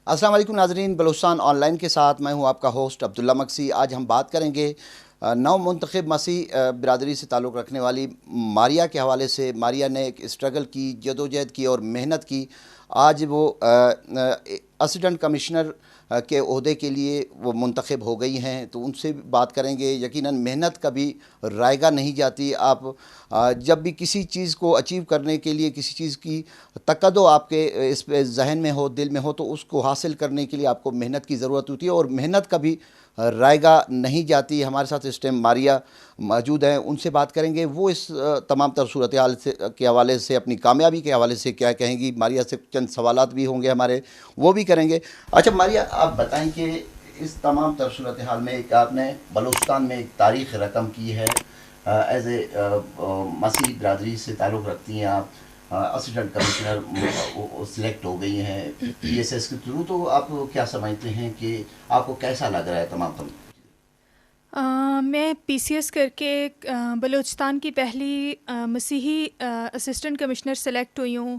السلام علیکم ناظرین، بلوچستان آن لائن کے ساتھ میں ہوں آپ کا ہوسٹ عبداللہ مکسی۔ آج ہم بات کریں گے نو منتخب مسیح برادری سے تعلق رکھنے والی ماریا کے حوالے سے۔ ماریا نے ایک اسٹرگل کی، جدوجہد کی اور محنت کی۔ آج وہ اسسٹنٹ کمشنر کے عہدے کے لیے وہ منتخب ہو گئی ہیں، تو ان سے بات کریں گے۔ یقیناً محنت کبھی رائگاں نہیں جاتی۔ آپ جب بھی کسی چیز کو اچیو کرنے کے لیے، کسی چیز کی تقاضا آپ کے اس پہ ذہن میں ہو، دل میں ہو، تو اس کو حاصل کرنے کے لیے آپ کو محنت کی ضرورت ہوتی ہے، اور محنت کبھی رائگاں نہیں جاتی۔ ہمارے ساتھ اس ٹائم ماریا موجود ہیں، ان سے بات کریں گے۔ وہ اس تمام تر صورتحال کے حوالے سے، اپنی کامیابی کے حوالے سے کیا کہیں گی۔ ماریا سے چند سوالات بھی ہوں گے ہمارے، وہ بھی کریں گے۔ اچھا ماریا، آپ بتائیں کہ اس تمام تر صورتحال میں ایک آپ نے بلوچستان میں ایک تاریخ رقم کی ہے، ایز اے مسیح برادری سے تعلق رکھتی ہیں آپ، اسسٹنٹ کمشنر سلیکٹ ہو گئی ہیں پی ایس ایس کے تھرو، تو آپ کیا سمجھتے ہیں کہ آپ کو کیسا لگ رہا ہے تمام میں پی سی ایس کر کے بلوچستان کی پہلی مسیحی اسسٹنٹ کمشنر سلیکٹ ہوئی ہوں۔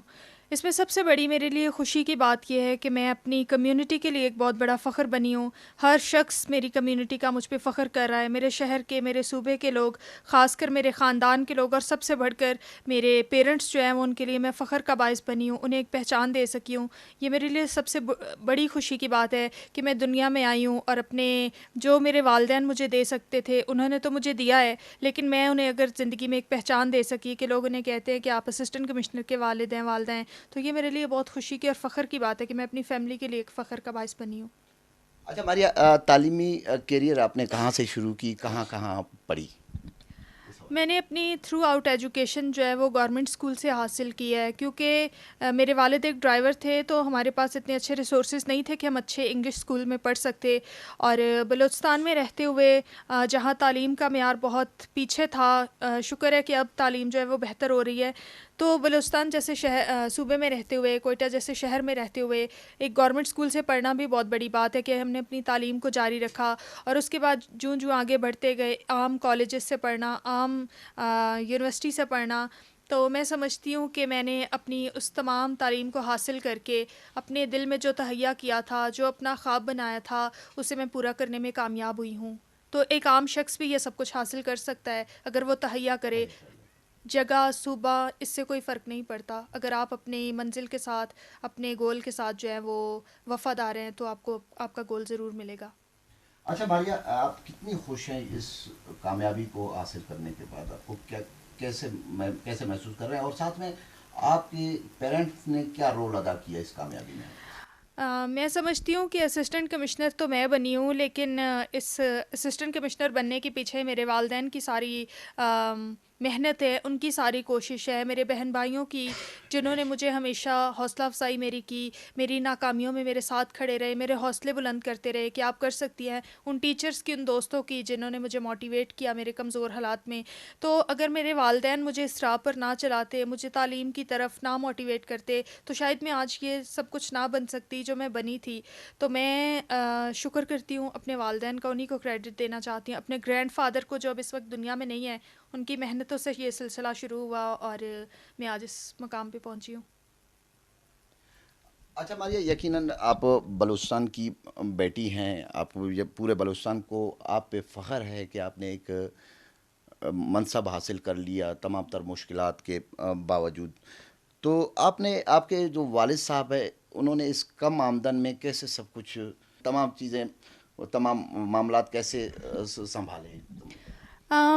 اس میں سب سے بڑی میرے لیے خوشی کی بات یہ ہے کہ میں اپنی کمیونٹی کے لیے ایک بہت بڑا فخر بنی ہوں۔ ہر شخص میری کمیونٹی کا مجھ پہ فخر کر رہا ہے، میرے شہر کے، میرے صوبے کے لوگ، خاص کر میرے خاندان کے لوگ، اور سب سے بڑھ کر میرے پیرنٹس جو ہیں، وہ ان کے لیے میں فخر کا باعث بنی ہوں، انہیں ایک پہچان دے سکی ہوں۔ یہ میرے لیے سب سے بڑی خوشی کی بات ہے کہ میں دنیا میں آئی ہوں، اور اپنے جو میرے والدین مجھے دے سکتے تھے انہوں نے تو مجھے دیا ہے، لیکن میں انہیں اگر زندگی میں ایک پہچان دے سکی کہ لوگ انہیں کہتے ہیں کہ آپ اسسٹنٹ کمشنر کے والد ہیں، والدہ ہیں، تو یہ میرے لیے بہت خوشی کی اور فخر کی بات ہے کہ میں اپنی فیملی کے لیے ایک فخر کا باعث بنی ہوں۔ اچھا ماریا، تعلیمی کیریئر آپ نے کہاں سے شروع کی، کہاں کہاں پڑھی؟ میں نے اپنی تھرو آؤٹ ایجوکیشن جو ہے وہ گورنمنٹ اسکول سے حاصل کی ہے، کیونکہ میرے والد ایک ڈرائیور تھے، تو ہمارے پاس اتنے اچھے ریسورسز نہیں تھے کہ ہم اچھے انگلش اسکول میں پڑھ سکتے، اور بلوچستان میں رہتے ہوئے جہاں تعلیم کا معیار بہت پیچھے تھا، شکر ہے کہ اب تعلیم جو ہے وہ بہتر ہو رہی ہے، تو بلوچستان جیسے صوبے میں رہتے ہوئے، کوئٹہ جیسے شہر میں رہتے ہوئے ایک گورنمنٹ اسکول سے پڑھنا بھی بہت بڑی بات ہے کہ ہم نے اپنی تعلیم کو جاری رکھا، اور اس کے بعد جوں جوں آگے بڑھتے گئے عام کالجز سے پڑھنا، عام یونیورسٹی سے پڑھنا، تو میں سمجھتی ہوں کہ میں نے اپنی اس تمام تعلیم کو حاصل کر کے اپنے دل میں جو تہیہ کیا تھا، جو اپنا خواب بنایا تھا، اسے میں پورا کرنے میں کامیاب ہوئی ہوں۔ تو ایک عام شخص بھی یہ سب کچھ حاصل کر سکتا ہے اگر وہ تہیہ کرے۔ جگہ، صوبہ، اس سے کوئی فرق نہیں پڑتا، اگر آپ اپنی منزل کے ساتھ، اپنے گول کے ساتھ جو ہے وہ وفادار ہیں، تو آپ کو آپ کا گول ضرور ملے گا۔ اچھا ماریا، آپ کتنی خوش ہیں اس کامیابی کو حاصل کرنے کے بعد؟ آپ کو کیسے محسوس کر رہے ہیں، اور ساتھ میں آپ کے پیرنٹس نے کیا رول ادا کیا اس کامیابی میں؟ میں سمجھتی ہوں کہ اسسٹنٹ کمشنر تو میں بنی ہوں، لیکن اس اسسٹنٹ کمشنر بننے کے پیچھے میرے والدین کی ساری محنت ہے، ان کی ساری کوشش ہے، میرے بہن بھائیوں کی، جنہوں نے مجھے ہمیشہ حوصلہ افزائی میری کی، میری ناکامیوں میں میرے ساتھ کھڑے رہے، میرے حوصلے بلند کرتے رہے کہ آپ کر سکتی ہیں، ان ٹیچرز کی، ان دوستوں کی، جنہوں نے مجھے موٹیویٹ کیا میرے کمزور حالات میں۔ تو اگر میرے والدین مجھے اس راہ پر نہ چلاتے، مجھے تعلیم کی طرف نہ موٹیویٹ کرتے، تو شاید میں آج یہ سب کچھ نہ بن سکتی جو میں بنی تھی۔ تو میں شکر کرتی ہوں اپنے والدین کا، انہی کو کریڈٹ دینا چاہتی ہوں، اپنے گرینڈ فادر کو جو اب اس وقت دنیا میں نہیں ہے، ان کی محنتوں سے یہ سلسلہ شروع ہوا اور میں آج اس مقام پہ پہنچی ہوں۔ اچھا ماریا، یقیناً آپ بلوچستان کی بیٹی ہیں، آپ یہ پورے بلوچستان کو آپ پہ فخر ہے کہ آپ نے ایک منصب حاصل کر لیا تمام تر مشکلات کے باوجود۔ تو آپ کے جو والد صاحب ہیں، انہوں نے اس کم آمدن میں کیسے سب کچھ، تمام چیزیں، تمام معاملات کیسے سنبھالے؟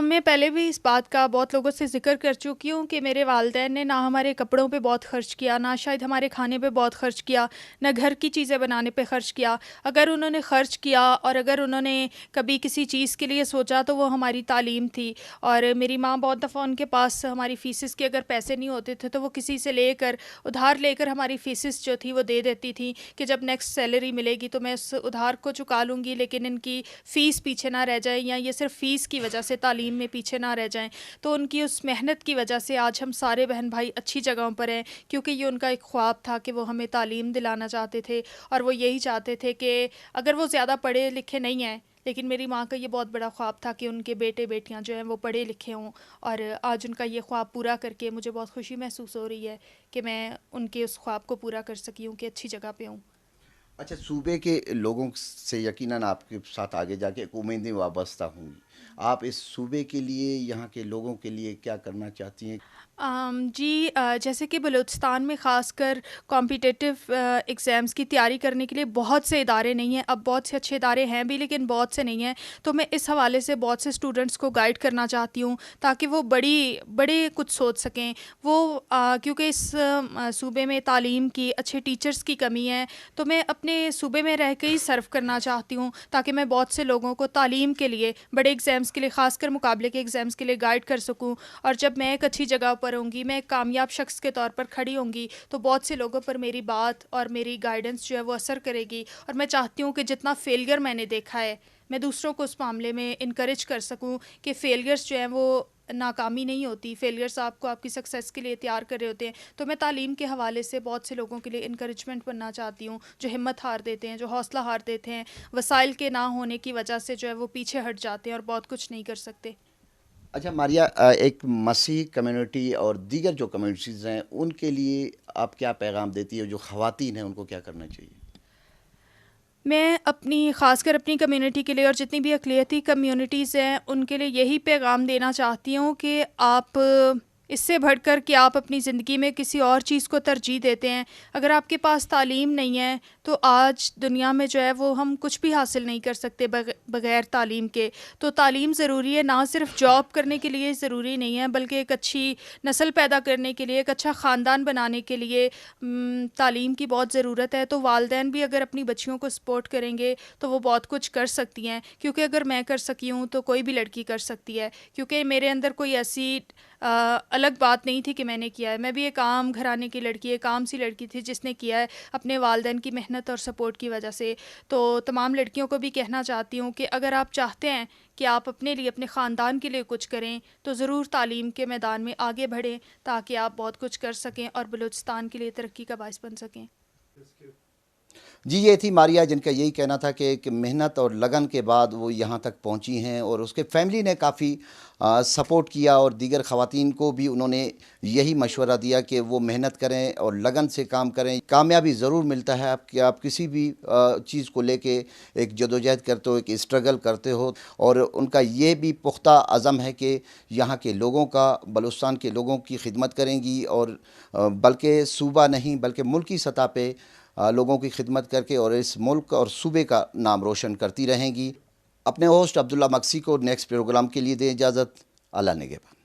میں پہلے بھی اس بات کا بہت لوگوں سے ذکر کر چکی ہوں کہ میرے والدین نے نہ ہمارے کپڑوں پہ بہت خرچ کیا، نہ شاید ہمارے کھانے پہ بہت خرچ کیا، نہ گھر کی چیزیں بنانے پہ خرچ کیا۔ اگر انہوں نے خرچ کیا اور اگر انہوں نے کبھی کسی چیز کے لیے سوچا تو وہ ہماری تعلیم تھی، اور میری ماں بہت دفعہ ان کے پاس ہماری فیسز کے اگر پیسے نہیں ہوتے تھے تو وہ کسی سے لے کر، ادھار لے کر ہماری فیسز جو تھی وہ دے دیتی تھی کہ جب نیکسٹ سیلری ملے گی تو میں اس ادھار کو چکا لوں گی، لیکن ان کی فیس پیچھے نہ رہ جائے، یا یہ صرف فیس کی وجہ سے تعلیم میں پیچھے نہ رہ جائیں۔ تو ان کی اس محنت کی وجہ سے آج ہم سارے بہن بھائی اچھی جگہوں پر ہیں، کیونکہ یہ ان کا ایک خواب تھا کہ وہ ہمیں تعلیم دلانا چاہتے تھے، اور وہ یہی چاہتے تھے کہ اگر وہ زیادہ پڑھے لکھے نہیں ہیں، لیکن میری ماں کا یہ بہت بڑا خواب تھا کہ ان کے بیٹے بیٹیاں جو ہیں وہ پڑھے لکھے ہوں، اور آج ان کا یہ خواب پورا کر کے مجھے بہت خوشی محسوس ہو رہی ہے کہ میں ان کے اس خواب کو پورا کر سکی ہوں کہ اچھی جگہ پہ ہوں۔ اچھا، صوبے کے لوگوں سے یقیناً آپ کے ساتھ آگے جا کے ایک امیدیں وابستہ ہوں گی. آپ اس صوبے کے لیے، یہاں کے لوگوں کے لیے کیا کرنا چاہتی ہیں؟ جی، جیسے کہ بلوچستان میں خاص کر کمپیٹیٹیو ایگزامس کی تیاری کرنے کے لیے بہت سے ادارے نہیں ہیں. اب بہت سے اچھے ادارے ہیں بھی لیکن بہت سے نہیں ہیں. تو میں اس حوالے سے بہت سے اسٹوڈنٹس کو گائیڈ کرنا چاہتی ہوں تاکہ وہ بڑے کچھ سوچ سکیں. وہ کیونکہ اس صوبے میں تعلیم کی، اچھے ٹیچرز کی کمی ہے، تو میں اپنے صوبے میں رہ کے ہی سرو کرنا چاہتی ہوں تاکہ میں بہت سے لوگوں کو تعلیم کے لیے، بڑے ایگزامس کے لیے، خاص کر مقابلے کے ایگزامس کے لیے گائیڈ کر سکوں. اور جب میں ایک اچھی جگہ پر ہوں گی، میں ایک کامیاب شخص کے طور پر کھڑی ہوں گی، تو بہت سے لوگوں پر میری بات اور میری گائیڈنس جو ہے وہ اثر کرے گی. اور میں چاہتی ہوں کہ جتنا فیلئر میں نے دیکھا ہے، میں دوسروں کو اس معاملے میں انکریج کر سکوں کہ فیلئرس جو ہیں وہ ناکامی نہیں ہوتی، فیلئرس آپ کو آپ کی سکسیس کے لیے تیار کر رہے ہوتے ہیں. تو میں تعلیم کے حوالے سے بہت سے لوگوں کے لیے انکریجمنٹ بننا چاہتی ہوں، جو ہمت ہار دیتے ہیں، جو حوصلہ ہار دیتے ہیں، وسائل کے نہ ہونے کی وجہ سے جو ہے وہ پیچھے ہٹ جاتے ہیں اور بہت کچھ نہیں کر سکتے. اچھا ماریا، ایک مسیح کمیونٹی اور دیگر جو کمیونٹیز ہیں ان کے لیے آپ کیا پیغام دیتی ہے؟ جو خواتین ہیں ان کو کیا کرنا چاہیے؟ میں اپنی، خاص کر اپنی کمیونٹی کے لیے اور جتنی بھی اقلیتی کمیونٹیز ہیں ان کے لیے یہی پیغام دینا چاہتی ہوں کہ آپ اس سے بڑھ کر کہ آپ اپنی زندگی میں کسی اور چیز کو ترجیح دیتے ہیں. اگر آپ کے پاس تعلیم نہیں ہے تو آج دنیا میں جو ہے وہ ہم کچھ بھی حاصل نہیں کر سکتے بغیر تعلیم کے. تو تعلیم ضروری ہے، نہ صرف جاب کرنے کے لیے ضروری نہیں ہے بلکہ ایک اچھی نسل پیدا کرنے کے لیے، ایک اچھا خاندان بنانے کے لیے تعلیم کی بہت ضرورت ہے. تو والدین بھی اگر اپنی بچیوں کو سپورٹ کریں گے تو وہ بہت کچھ کر سکتی ہیں. کیونکہ اگر میں کر سکی ہوں تو کوئی بھی لڑکی کر سکتی ہے. کیونکہ میرے اندر کوئی ایسی الگ بات نہیں تھی کہ میں نے کیا ہے. میں بھی ایک عام گھرانے کی لڑکی، ایک عام سی لڑکی تھی جس نے کیا ہے اپنے والدین کی محنت اور سپورٹ کی وجہ سے. تو تمام لڑکیوں کو بھی کہنا چاہتی ہوں کہ اگر آپ چاہتے ہیں کہ آپ اپنے لیے، اپنے خاندان کے لیے کچھ کریں تو ضرور تعلیم کے میدان میں آگے بڑھیں تاکہ آپ بہت کچھ کر سکیں اور بلوچستان کے لیے ترقی کا باعث بن سکیں. جی، یہ تھی ماریا جن کا یہی کہنا تھا کہ محنت اور لگن کے بعد وہ یہاں تک پہنچی ہیں اور اس کے فیملی نے کافی سپورٹ کیا، اور دیگر خواتین کو بھی انہوں نے یہی مشورہ دیا کہ وہ محنت کریں اور لگن سے کام کریں. کامیابی ضرور ملتا ہے آپ کسی بھی چیز کو لے کے ایک جدوجہد کرتے ہو، ایک اسٹرگل کرتے ہو. اور ان کا یہ بھی پختہ عزم ہے کہ یہاں کے لوگوں کا، بلوچستان کے لوگوں کی خدمت کریں گی، اور بلکہ صوبہ نہیں بلکہ ملکی سطح پہ لوگوں کی خدمت کر کے اور اس ملک اور صوبے کا نام روشن کرتی رہیں گی. اپنے ہوسٹ عبداللہ مکسی کو نیکسٹ پروگرام کے لیے دیں اجازت. اللہ نگہبان.